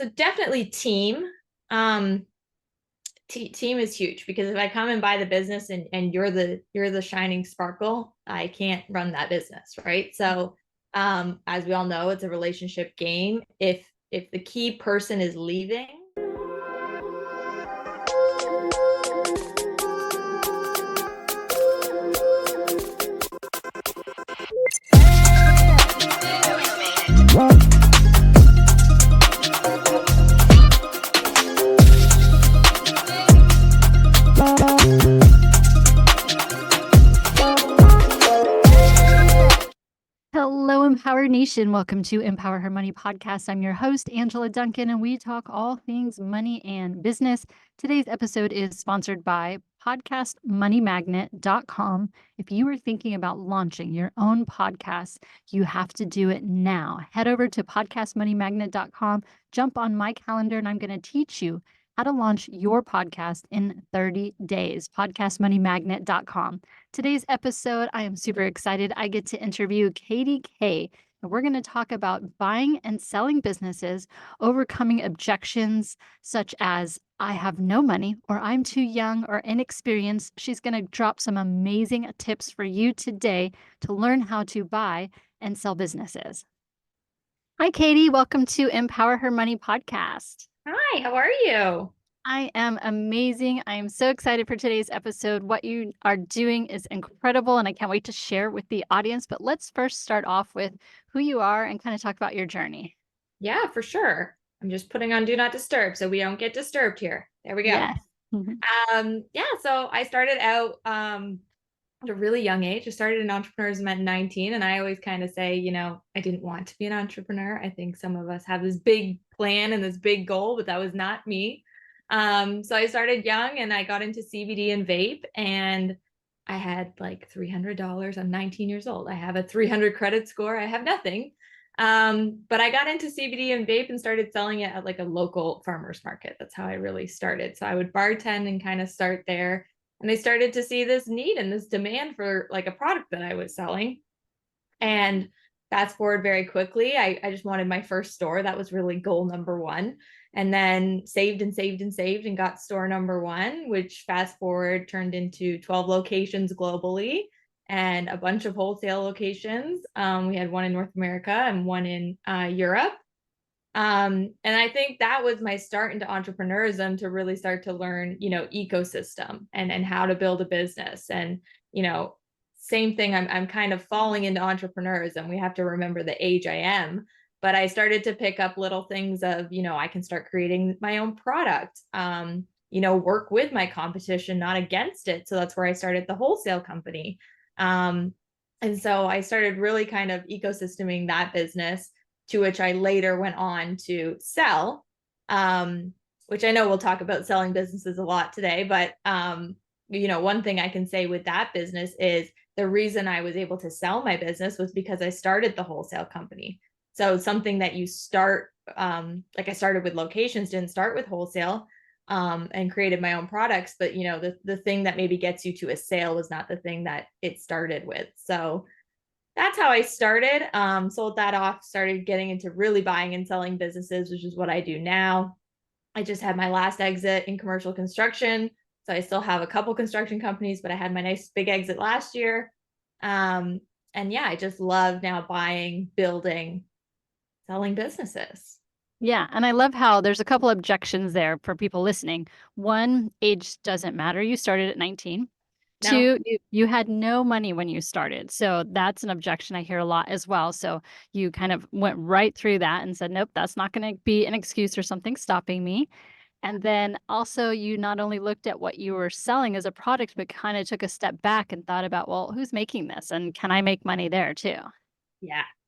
So definitely team. Um, team is huge because if I come and buy the business and you're the shining sparkle, I can't run that business, right? So as we all know, it's a relationship game. If the key person is leaving, Hello, Empower Nation. Welcome to Empower Her Money podcast. I'm your host, Angela Duncan, and we talk all things money and business. Today's episode is sponsored by podcastmoneymagnet.com. If you are thinking about launching your own podcast, you have to do it now. Head over to podcastmoneymagnet.com, jump on my calendar, and I'm going to teach you how to launch your podcast in 30 days. Podcastmoneymagnet.com. Today's episode, I am super excited. I get to interview Katie K, and we're going to talk about buying and selling businesses, overcoming objections such as I have no money, or I'm too young or inexperienced. She's going to drop some amazing tips for you today to learn how to buy and sell businesses. Hi, Katie. Welcome to Empower Her Money podcast. hi, how are you? I am amazing. I am so excited for today's episode. What you are doing is incredible, and I can't wait to share with the audience. But let's first start off with who you are and kind of talk about your journey. Yeah, for sure. I'm just putting on do not disturb so we don't get disturbed here. There we go. Yes. So I started out at a really young age. I started in entrepreneurism at 19, and I always kind of say, I didn't want to be an entrepreneur. I think some of us have this big plan and this big goal, but that was not me. So I started young and I got into CBD and vape, and I had like $300. I'm 19 years old. I have a 300 credit score. I have nothing. But I got into CBD and vape and started selling it at like a local farmer's market. That's how I really started. So I would bartend and kind of start there. And I started to see this need and this demand for like a product that I was selling. And fast forward very quickly, I just wanted my first store. That was really goal number one. And then saved and saved and saved and got store number one, which fast forward turned into 12 locations globally and a bunch of wholesale locations. We had one in North America and one in Europe. And I think that was my start into entrepreneurism, to really start to learn, ecosystem and how to build a business. And, same thing, I'm kind of falling into entrepreneurism. We have to remember the age I am, but I started to pick up little things of, I can start creating my own product, work with my competition, not against it. So that's where I started the wholesale company. And so I started really kind of ecosysteming that business, to which I later went on to sell, which I know we'll talk about selling businesses a lot today. But, one thing I can say with that business is the reason I was able to sell my business was because I started the wholesale company. So something that you start, like I started with locations, didn't start with wholesale, and created my own products. But, the thing that maybe gets you to a sale was not the thing that it started with. So that's how I started. Sold that off, started getting into really buying and selling businesses, which is what I do now. I just had my last exit in commercial construction. So I still have a couple construction companies, but I had my nice big exit last year. And yeah, I just love now buying, building, selling businesses. Yeah. And I love how there's a couple objections there for people listening. One, age doesn't matter. You started at 19. No. Two, you had no money when you started. So that's an objection I hear a lot as well. So you kind of went right through that and said, nope, that's not going to be an excuse or something stopping me. And then also you not only looked at what you were selling as a product, but kind of took a step back and thought about, well, who's making this and can I make money there too?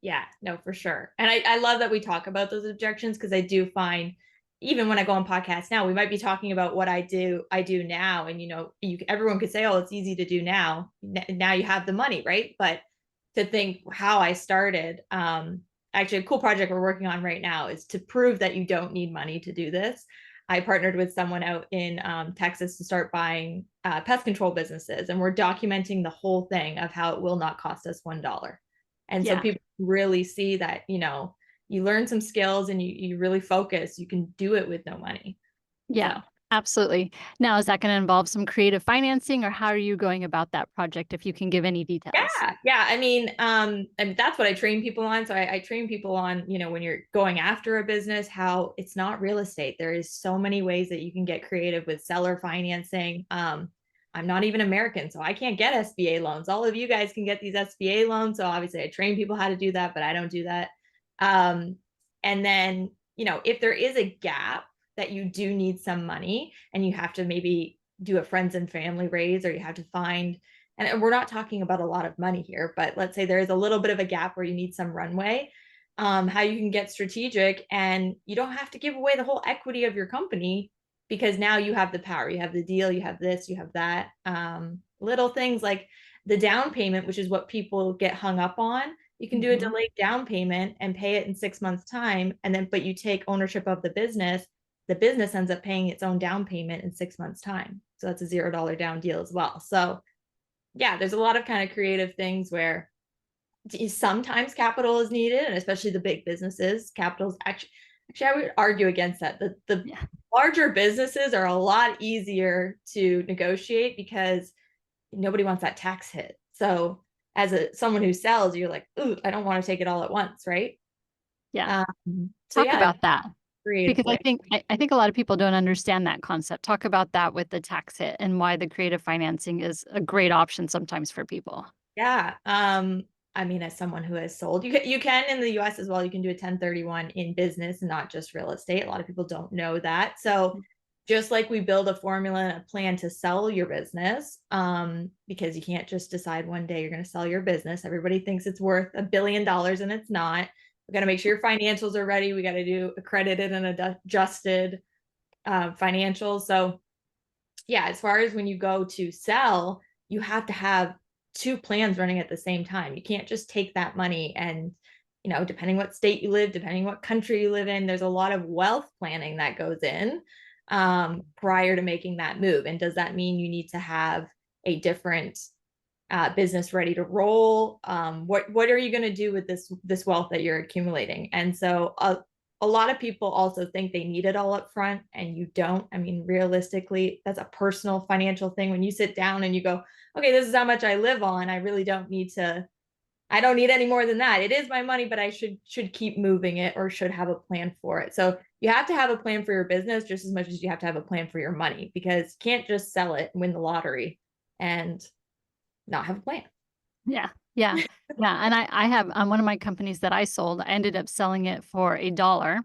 Yeah, no, for sure. And I love that we talk about those objections, because I do find, even when I go on podcasts now, we might be talking about what I do now. And, everyone could say, oh, it's easy to do now. Now you have the money, right? But to think how I started, actually a cool project we're working on right now is to prove that you don't need money to do this. I partnered with someone out in Texas to start buying pest control businesses. And we're documenting the whole thing of how it will not cost us $1. And so people really see that, you learn some skills and you really focus, you can do it with no money. So Yeah, absolutely. Now, is that going to involve some creative financing, or how are you going about that project, if you can give any details? yeah. I mean, that's what I train people on. So I train people on, when you're going after a business, how it's not real estate. There is so many ways that you can get creative with seller financing. I'm not even American, so I can't get SBA loans. All of you guys can get these SBA loans. So obviously I train people how to do that, but I don't do that. Um, and then, if there is a gap that you do need some money and you have to maybe do a friends and family raise, or you have to find, and we're not talking about a lot of money here, but let's say there is a little bit of a gap where you need some runway, how you can get strategic, and you don't have to give away the whole equity of your company, because now you have the power, you have the deal, you have this, you have that. Little things like the down payment, which is what people get hung up on. You can do a Mhm. delayed down payment and pay it in 6 months time, and then but you take ownership of the business ends up paying its own down payment in 6 months time, so that's a $0 down deal as well. So yeah, there's a lot of kind of creative things where sometimes capital is needed, and especially the big businesses, capital's actually I would argue against that. The Yeah. larger businesses are a lot easier to negotiate because nobody wants that tax hit. So as someone who sells, you're like, ooh, I don't want to take it all at once, right? Yeah. So Talk yeah, about that, creative because way. I think a lot of people don't understand that concept. Talk about that with the tax hit, and why the creative financing is a great option sometimes for people. Yeah. I mean, as someone who has sold, you can in the US as well, you can do a 1031 in business, not just real estate. A lot of people don't know that. So just like we build a formula and a plan to sell your business, because you can't just decide one day you're going to sell your business. Everybody thinks it's worth $1 billion and it's not. We got to make sure your financials are ready. We got to do accredited and adjusted financials. So yeah, as far as when you go to sell, you have to have two plans running at the same time. You can't just take that money and, depending what state you live, depending what country you live in, there's a lot of wealth planning that goes in prior to making that move. And does that mean you need to have a different business ready to roll? What are you going to do with this wealth that you're accumulating? And so a lot of people also think they need it all up front, and you don't. I mean, realistically, that's a personal financial thing. When you sit down and you go, okay, this is how much I live on, I really don't need to. I don't need any more than that. It is my money, but I should keep moving it, or should have a plan for it. So you have to have a plan for your business just as much as you have to have a plan for your money, because you can't just sell it and win the lottery and not have a plan. Yeah. Yeah. Yeah. And I have one of my companies that I sold, I ended up selling it for $1,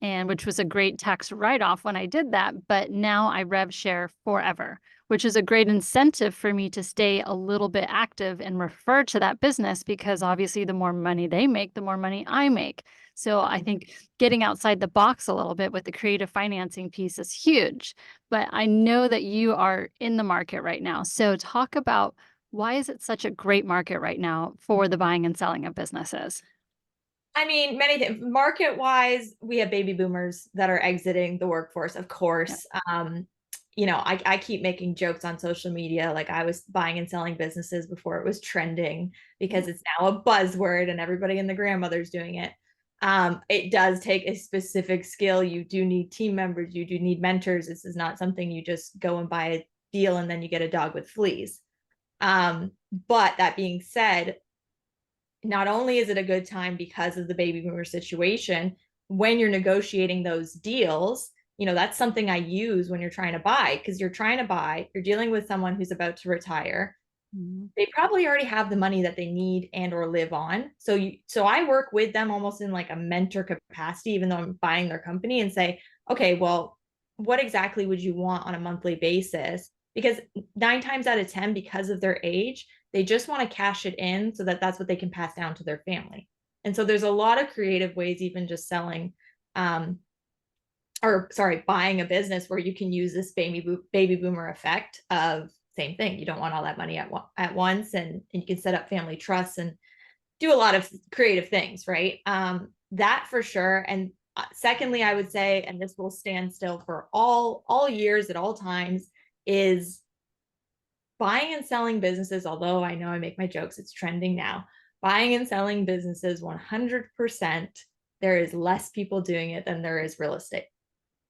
and which was a great tax write-off when I did that. But now I rev share forever, which is a great incentive for me to stay a little bit active and refer to that business, because obviously the more money they make, the more money I make. So I think getting outside the box a little bit with the creative financing piece is huge. But I know that you are in the market right now. So talk about, why is it such a great market right now for the buying and selling of businesses? I mean, many things. Market wise, we have baby boomers that are exiting the workforce, of Yep. course. I keep making jokes on social media. Like, I was buying and selling businesses before it was trending, because Yep. it's now a buzzword and everybody and the grandmother's doing it. It does take a specific skill. You do need team members, you do need mentors. This is not something you just go and buy a deal and then you get a dog with fleas. But that being said, not only is it a good time because of the baby boomer situation, when you're negotiating those deals, that's something I use when you're trying to buy, because you're dealing with someone who's about to retire. Mhm. They probably already have the money that they need and or live on. So I work with them almost in like a mentor capacity, even though I'm buying their company, and say, okay, well, what exactly would you want on a monthly basis? Because 9 times out of 10, because of their age, they just want to cash it in so that that's what they can pass down to their family. And so there's a lot of creative ways, even just selling, um, or sorry, buying a business, where you can use this baby boomer effect of same thing. You don't want all that money at once, and you can set up family trusts and do a lot of creative things, right? That for sure. And secondly, I would say, and this will stand still for all years at all times, is buying and selling businesses. Although I know I make my jokes, it's trending now. Buying and selling businesses 100% there is less people doing it than there is real estate.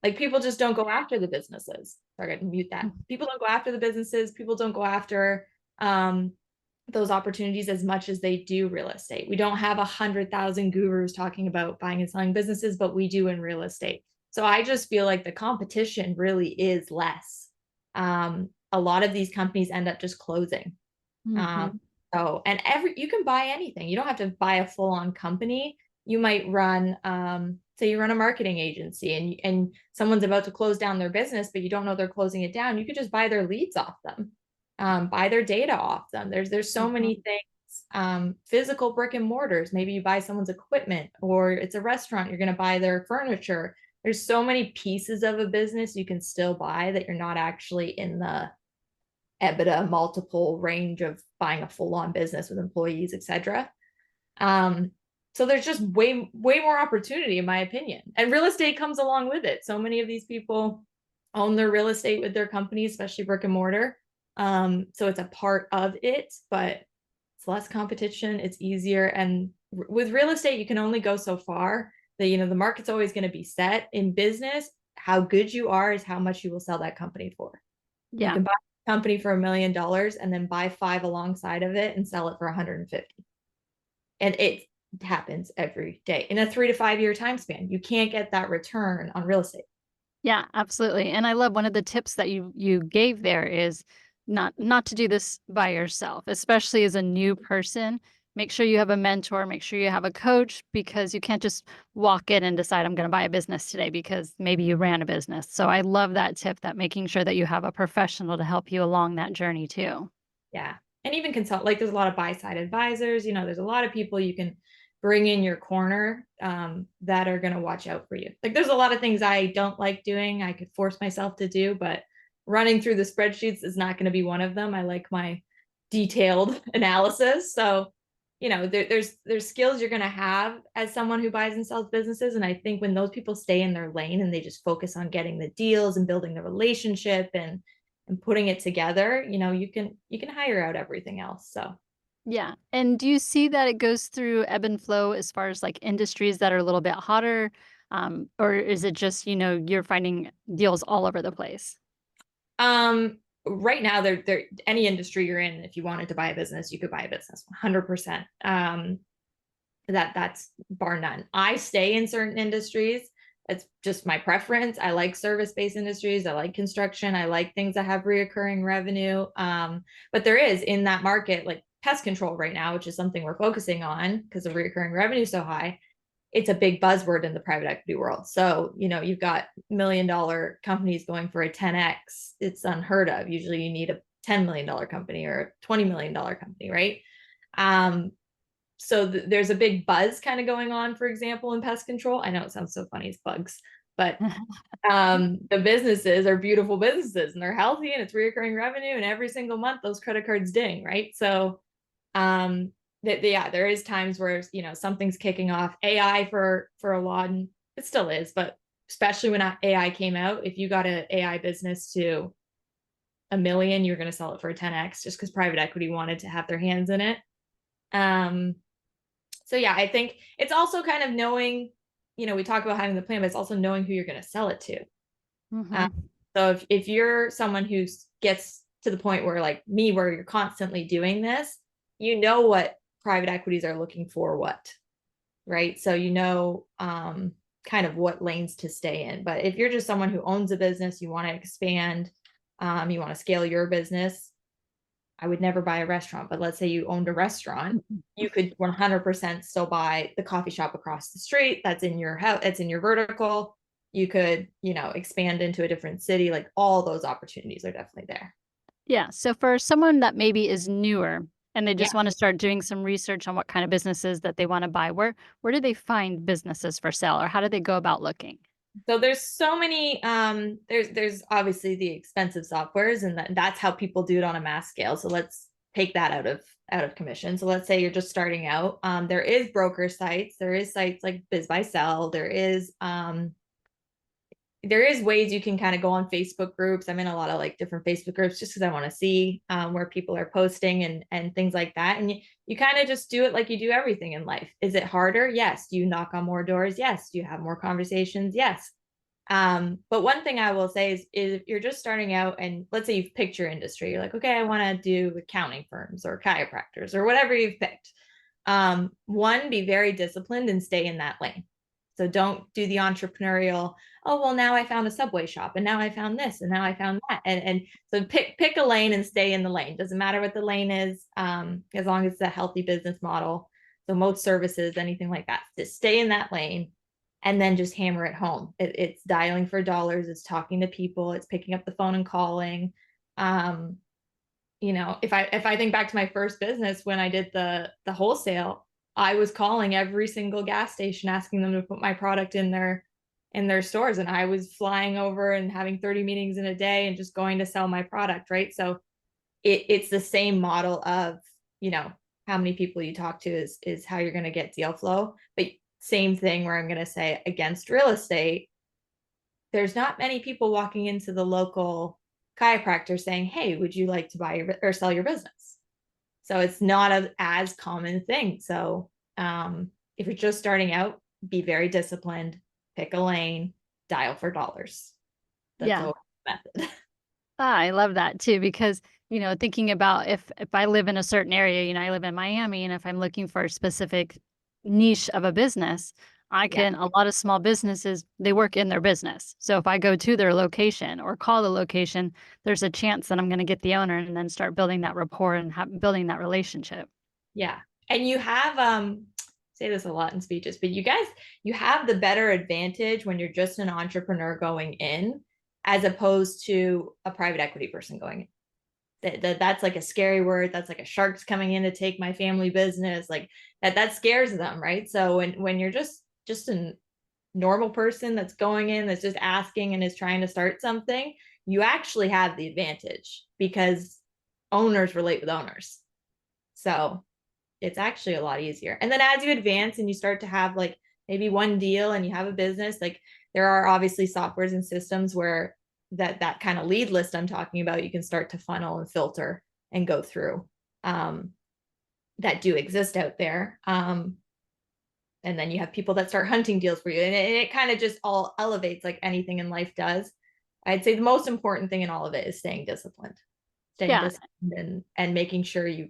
Like people just don't go after the businesses. Sorry, I can mute that. People don't go after the businesses. People don't go after those opportunities as much as they do real estate. We don't have 100,000 gurus talking about buying and selling businesses, but we do in real estate. So I just feel like the competition really is less. A lot of these companies end up just closing. Mm-hmm. So, and you can buy anything. You don't have to buy a full-on company. You might run, say you run a marketing agency and someone's about to close down their business, but you don't know they're closing it down. You could just buy their leads off them, buy their data off them. There's so many things, physical brick and mortars. Maybe you buy someone's equipment, or it's a restaurant, you're going to buy their furniture. There's so many pieces of a business you can still buy that you're not actually in the EBITDA multiple range of buying a full-on business with employees, etc. So there's just way more opportunity, in my opinion, and real estate comes along with it. So many of these people own their real estate with their companies, especially brick and mortar. So it's a part of it, but it's less competition, it's easier. And with real estate, you can only go so far. The market's always going to be set. In business, how good you are is how much you will sell that company for. You can buy a company for $1 million and then buy 5 alongside of it and sell it for 150. And it happens every day in a 3 to 5 year time span. You can't get that return on real estate. Yeah, absolutely. And I love one of the tips that you gave there is not to do this by yourself, especially as a new person. Make sure you have a mentor, make sure you have a coach, because you can't just walk in and decide I'm going to buy a business today because maybe you ran a business. So I love that tip, that making sure that you have a professional to help you along that journey too. Yeah. And even consult, like there's a lot of buy side advisors, there's a lot of people you can bring in your corner that are going to watch out for you. Like there's a lot of things I don't like doing. I could force myself to do, but running through the spreadsheets is not going to be one of them. I like my detailed analysis. So, there's skills you're going to have as someone who buys and sells businesses. And I think when those people stay in their lane and they just focus on getting the deals and building the relationship and putting it together, you can hire out everything else. So Yeah. And do you see that it goes through ebb and flow as far as like industries that are a little bit hotter? Or is it just, you're finding deals all over the place? right now, there any industry you're in, if you wanted to buy a business, you could buy a business 100%. That's bar none. I stay in certain industries. It's just my preference. I like service-based industries. I like construction. I like things that have reoccurring revenue. But there is in that market, like pest control right now, which is something we're focusing on because the reoccurring revenue so high. It's a big buzzword in the private equity world. So, you've got $1 million companies going for a 10x. It's unheard of. Usually you need a $10 million company or a $20 million company, right? So there's a big buzz kind of going on, for example, in pest control. I know it sounds so funny, it's bugs, but the businesses are beautiful businesses and they're healthy and it's reoccurring revenue. And every single month those credit cards ding, right? So there is times where something's kicking off. AI for a lot, and it still is, but especially when AI came out, if you got an AI business to $1 million, you're going to sell it for a 10x just because private equity wanted to have their hands in it. So yeah, I think it's also kind of knowing, we talk about having the plan, but it's also knowing who you're going to sell it to. So if you're someone who gets to the point where like me, where you're constantly doing this, what private equities are looking for, right? So kind of what lanes to stay in. But if you're just someone who owns a business, you want to expand, you want to scale your business, I would never buy a restaurant, but let's say you owned a restaurant, you could 100% still buy the coffee shop across the street that's in your house, it's in your vertical. You could, expand into a different city. Like all those opportunities are definitely there. Yeah. So for someone that maybe is newer and they just Yeah. want to start doing some research on what kind of businesses that they want to buy, where do they find businesses for sale, or how do they go about looking? So there's so many, there's obviously the expensive softwares, and that's how people do it on a mass scale. So let's take that out of commission. So let's say you're just starting out. There is broker sites, there is sites like Biz by Sell, there is there is ways you can kind of go on Facebook groups. I'm in a lot of like different Facebook groups just because I want to see where people are posting and things like that. And you kind of just do it like you do everything in life. Is it harder? Yes. Do you knock on more doors? Yes. Do you have more conversations? Yes. But one thing I will say is if you're just starting out and let's say you've picked your industry, you're like, okay, I want to do accounting firms or chiropractors or whatever you've picked. One, be very disciplined and stay in that lane. So don't do the entrepreneurial, oh, well, now I found a Subway shop and now I found this and now I found that. And so pick a lane and stay in the lane. Doesn't matter what the lane is, as long as it's a healthy business model. So most services, anything like that, just stay in that lane and then just hammer it home. It's dialing for dollars, it's talking to people, it's picking up the phone and calling. If I think back to my first business when I did the wholesale, I was calling every single gas station asking them to put my product in their stores, and I was flying over and having 30 meetings in a day and just going to sell my product, right? So it's the same model of, how many people you talk to is how you're going to get deal flow. But same thing where I'm going to say against real estate, there's not many people walking into the local chiropractor saying, hey, would you like to buy or sell your business? So it's not as common thing. So if you're just starting out, be very disciplined, pick a lane, dial for dollars. That's always the method. I love that too, because, thinking about if I live in a certain area, I live in Miami, and if I'm looking for a specific niche of a business, Yeah. a lot of small businesses, they work in their business. So if I go to their location or call the location, there's a chance that I'm going to get the owner and then start building that rapport and building that relationship. Yeah. And you have say this a lot in speeches, but you have the better advantage when you're just an entrepreneur going in as opposed to a private equity person going in. That's like a scary word. That's like a shark's coming in to take my family business. Like that scares them, right? So when you're just a normal person that's going in, that's just asking and is trying to start something, you actually have the advantage because owners relate with owners. So it's actually a lot easier. And then as you advance and you start to have like maybe one deal and you have a business, like there are obviously softwares and systems where that kind of lead list I'm talking about, you can start to funnel and filter and go through that do exist out there. And then you have people that start hunting deals for you. And it kind of just all elevates like anything in life does. I'd say the most important thing in all of it is staying disciplined, and making sure you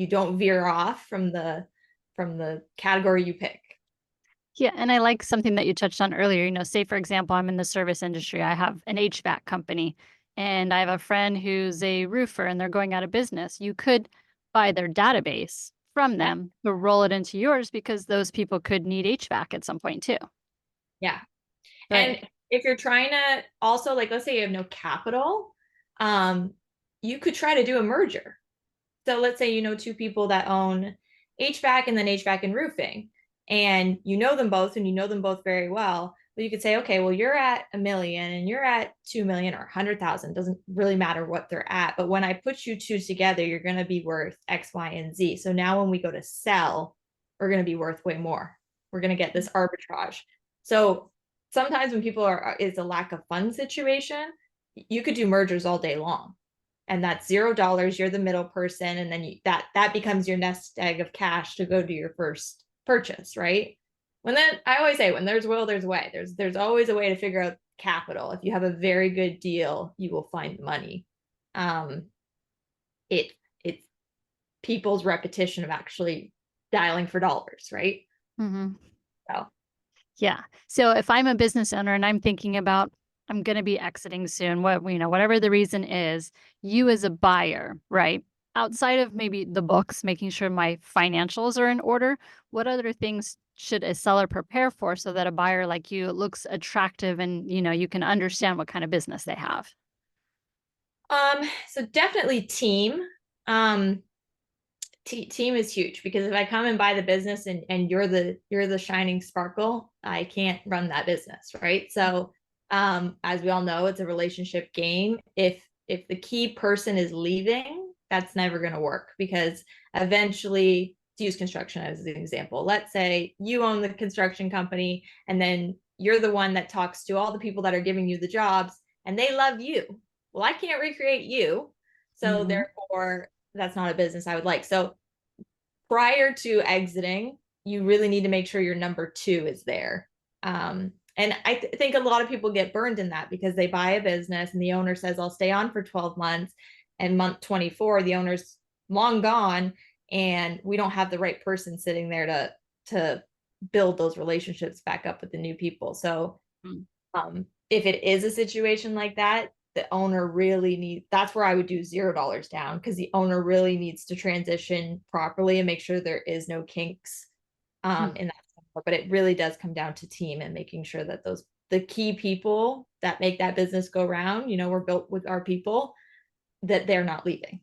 don't veer off from the category you pick. Yeah, and I like something that you touched on earlier. Say for example, I'm in the service industry. I have an HVAC company and I have a friend who's a roofer and they're going out of business. You could buy their database from Yeah. them to roll it into yours because those people could need HVAC at some point too. Yeah. Right. And if you're trying to also, like, let's say you have no capital, you could try to do a merger. So let's say two people that own HVAC and then HVAC and roofing, and you know them both and you know them both very well. But you could say, okay, well, you're at 1 million and you're at 2 million or 100,000. Doesn't really matter what they're at. But when I put you two together, you're going to be worth X, Y, and Z. So now when we go to sell, we're going to be worth way more. We're going to get this arbitrage. So sometimes when people is a lack of funds situation, you could do mergers all day long. And that's $0. You're the middle person, and then that becomes your nest egg of cash to go to your first purchase, right? I always say, when there's will, there's a way. There's always a way to figure out capital. If you have a very good deal, you will find money. It's people's repetition of actually dialing for dollars, right? Mm-hmm. So Yeah. So if I'm a business owner and I'm thinking about I'm going to be exiting soon, whatever the reason is, you as a buyer, right? Outside of maybe the books, making sure my financials are in order, what other things should a seller prepare for so that a buyer like you looks attractive and you can understand what kind of business they have? so definitely team. Team is huge, because if I come and buy the business and you're the shining sparkle, I can't run that business, right? So as we all know, it's a relationship game. If the key person is leaving, that's never going to work, because eventually, to use construction as an example, let's say you own the construction company and then you're the one that talks to all the people that are giving you the jobs, and they love you. Well, I can't recreate you. So therefore, that's not a business I would like. So prior to exiting, you really need to make sure your number two is there. And I think a lot of people get burned in that because they buy a business and the owner says, I'll stay on for 12 months. And month 24, the owner's long gone and we don't have the right person sitting there to build those relationships back up with the new people. So if it is a situation like that, the owner really needs, that's where I would do $0 down, because the owner really needs to transition properly and make sure there is no kinks in that. But it really does come down to team and making sure that the key people that make that business go round, we're built with our people, that they're not leaving.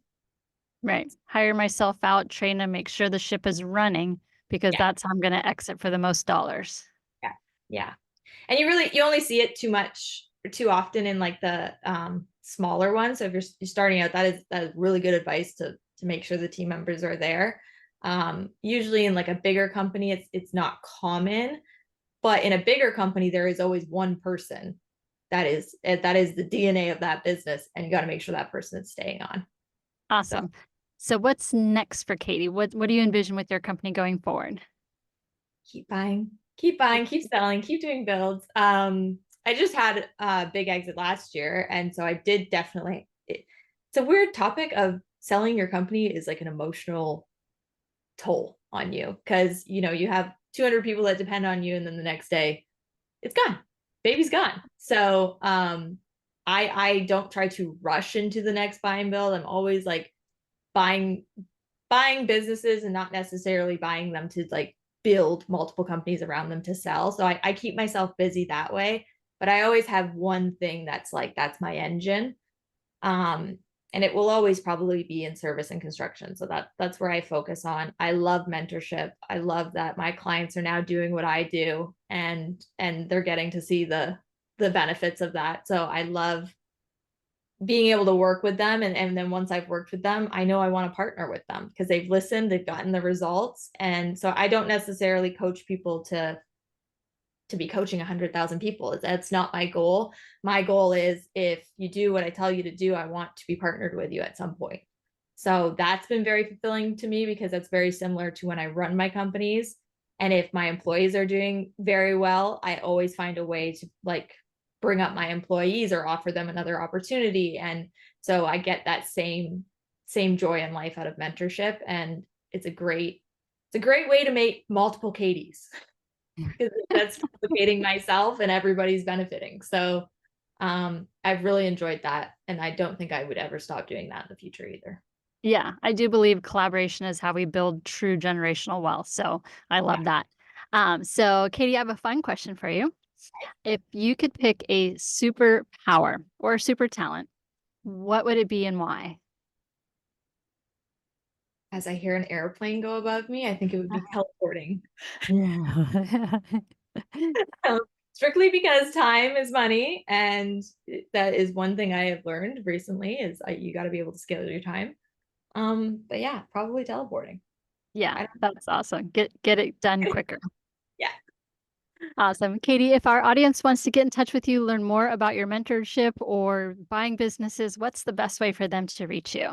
Right. Hire myself out, train them, make sure the ship is running, because that's how I'm going to exit for the most dollars. Yeah. Yeah. And you only see it too often in like the smaller ones. So if you're starting out, that is really good advice to make sure the team members are there. Usually in like a bigger company, it's not common, but in a bigger company, there is always one person that is the DNA of that business, and you got to make sure that person is staying on. Awesome. So what's next for Katie? What do you envision with your company going forward? Keep buying, keep selling, keep doing builds. I just had a big exit last year, and so I did definitely. It's a weird topic of selling your company is like an emotional toll on you, because you have 200 people that depend on you, and then the next day it's gone, baby's gone. So I don't try to rush into the next buy and build. I'm always like buying businesses and not necessarily buying them to like build multiple companies around them to sell. So I keep myself busy that way, but I always have one thing that's my engine. And it will always probably be in service and construction. So that's where I focus on. I love mentorship. I love that my clients are now doing what I do, and they're getting to see the benefits of that. So I love being able to work with them. And then once I've worked with them, I know I want to partner with them because they've listened, they've gotten the results. And so I don't necessarily coach people to be coaching 100,000 people. That's not my goal. My goal is, if you do what I tell you to do, I want to be partnered with you at some point. So that's been very fulfilling to me, because that's very similar to when I run my companies. And if my employees are doing very well, I always find a way to like bring up my employees or offer them another opportunity. And so I get that same joy in life out of mentorship. And it's a great way to make multiple Katies, because that's duplicating myself and everybody's benefiting. So I've really enjoyed that. And I don't think I would ever stop doing that in the future either. Yeah, I do believe collaboration is how we build true generational wealth. So I love that. So Katie, I have a fun question for you. If you could pick a superpower or a super talent, what would it be and why? As I hear an airplane go above me, I think it would be teleporting. Yeah. Strictly because time is money, and that is one thing I have learned recently is you got to be able to scale your time. But yeah, probably teleporting. Yeah, that's awesome. Get it done quicker. Yeah. Awesome. Katie, if our audience wants to get in touch with you, learn more about your mentorship or buying businesses, what's the best way for them to reach you?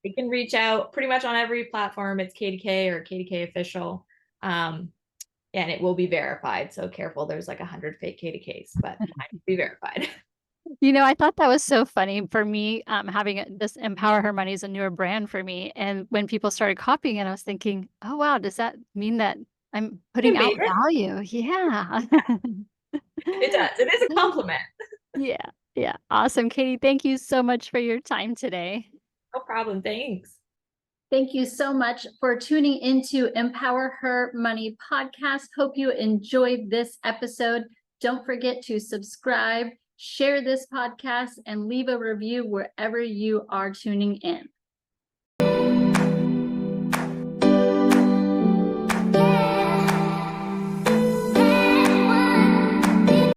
You can reach out pretty much on every platform. It's KDK or KDK official. And it will be verified. So careful, there's like 100 fake KDKs, but mine will be verified. I thought that was so funny for me. Having this Empower Her Money is a newer brand for me. And when people started copying it, I was thinking, oh, wow, does that mean that I'm putting out value? Yeah. It does. It is a compliment. Yeah. Yeah. Awesome. Katie, thank you so much for your time today. No problem. Thanks. Thank you so much for tuning into Empower Her Money podcast. Hope you enjoyed this episode. Don't forget to subscribe, share this podcast, and leave a review wherever you are tuning in.